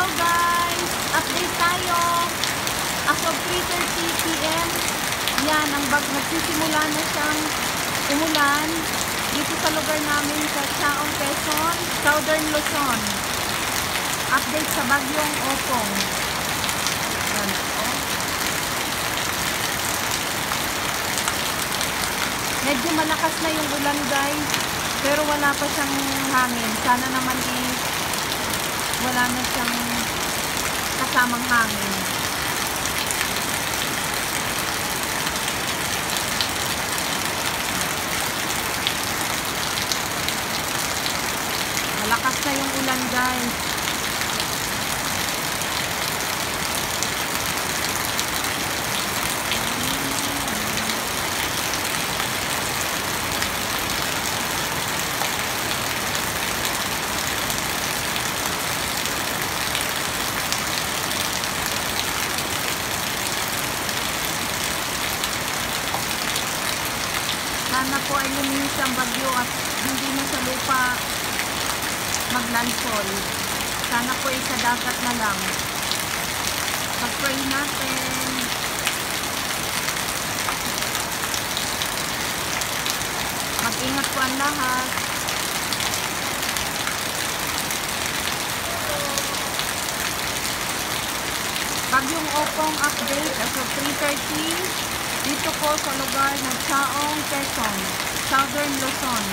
Hello guys! Update tayo. As of 3:30 PM, yan, nagsisimula na siyang umulan dito sa lugar namin sa Chaong, Quezon, Southern Luzon. Update sa bagyong Opong. Yan po. Medyo malakas na yung ulan guys, pero wala pa siyang hangin. Sana naman wala na siyang kasamang hangin. Malakas na yung ulan guys. Sana po ay luminis ang bagyo at hindi na sa lupa maglandfall. Sana po ay sa dagat na lang. Pag-pray natin. Mag-ingat po ang lahat. Bagyong Opong update as of 3:30. Dito po sa lugar ng Chaong, Quezon, Southern Luzon.